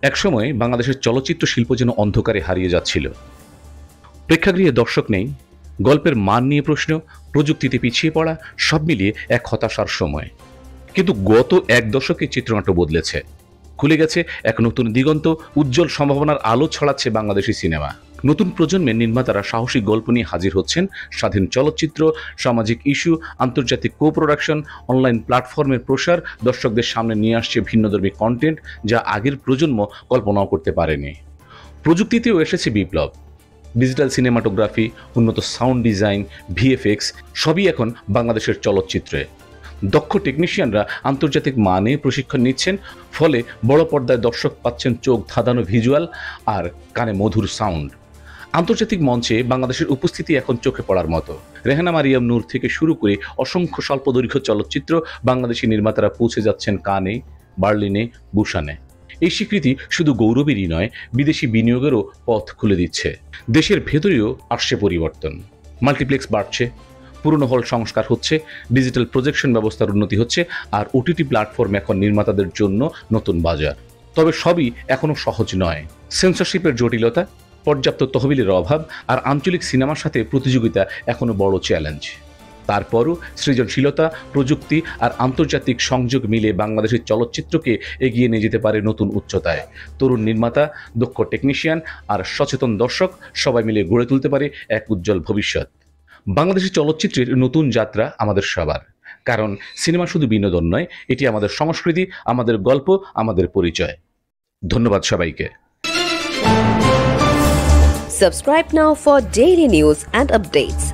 একসময় বাংলাদেশের চলচ্চিত্র শিল্প যেন অন্ধকারে হারিয়ে যাচ্ছিল। প্রেক্ষাগৃহে দর্শক নেই, গল্পের মান নিয়ে প্রশ্ন, প্রযুক্তিতে পিছিয়ে পড়া, সব মিলিয়ে এক হতাশার সময়। কিন্তু গত এক দশকে চিত্রনাট্য বদলেছে, খুলে গেছে এক নতুন দিগন্ত, উজ্জ্বল সম্ভাবনার আলো ছড়াচ্ছে বাংলাদেশি সিনেমা। নতুন প্রজন্মের নির্মাতারা সাহসী গল্প নিয়ে হাজির হচ্ছেন, স্বাধীন চলচ্চিত্র, সামাজিক ইস্যু, আন্তর্জাতিক কো প্রোডাকশন, অনলাইন প্ল্যাটফর্মের প্রসার দর্শকদের সামনে নিয়ে আসছে ভিন্নধর্মী কন্টেন্ট যা আগের প্রজন্ম কল্পনাও করতে পারেনি। প্রযুক্তিতেও এসেছে বিপ্লব। ডিজিটাল সিনেমাটোগ্রাফি, উন্নত সাউন্ড ডিজাইন, ভিএফএক্স সবই এখন বাংলাদেশের চলচ্চিত্রে। দক্ষ টেকনিশিয়ানরা আন্তর্জাতিক মানে প্রশিক্ষণ নিচ্ছেন, ফলে বড় পর্দায় দর্শক পাচ্ছেন চোখ ধাঁধানো ভিজুয়াল আর কানে মধুর সাউন্ড। আন্তর্জাতিক মঞ্চে বাংলাদেশের উপস্থিতি এখন চোখে পড়ার মতো। রেহানা মারিয়াম নূর থেকে শুরু করে অসংখ্য স্বল্পদৈর্ঘ্য চলচ্চিত্র বাংলাদেশি নির্মাতারা পৌঁছে যাচ্ছেন কানে, বার্লিনে, বুসানে। এই স্বীকৃতি শুধু গৌরবেরই নয়, বিদেশি বিনিয়োগেরও পথ খুলে দিচ্ছে। দেশের ভেতরেও আসছে পরিবর্তন। মাল্টিপ্লেক্স বাড়ছে, পুরনো হল সংস্কার হচ্ছে, ডিজিটাল প্রজেকশন ব্যবস্থার উন্নতি হচ্ছে, আর ওটিটি প্ল্যাটফর্ম এখন নির্মাতাদের জন্য নতুন বাজার। তবে সবই এখনও সহজ নয়। সেন্সরশিপের জটিলতা, পর্যাপ্ত তহবিলের অভাব আর আঞ্চলিক সিনেমার সাথে প্রতিযোগিতা এখনও বড় চ্যালেঞ্জ। তারপরও সৃজনশীলতা, প্রযুক্তি আর আন্তর্জাতিক সংযোগ মিলে বাংলাদেশের চলচ্চিত্রকে এগিয়ে নিয়ে যেতে পারে নতুন উচ্চতায়। তরুণ নির্মাতা, দক্ষ টেকনিশিয়ান আর সচেতন দর্শক সবাই মিলে গড়ে তুলতে পারে এক উজ্জ্বল ভবিষ্যৎ। বাংলাদেশি চলচ্চিত্রের নতুন যাত্রা আমাদের সবার, কারণ সিনেমা শুধু বিনোদন নয়, এটি আমাদের সংস্কৃতি, আমাদের গল্প, আমাদের পরিচয়। ধন্যবাদ সবাইকে। Subscribe now for daily news and updates.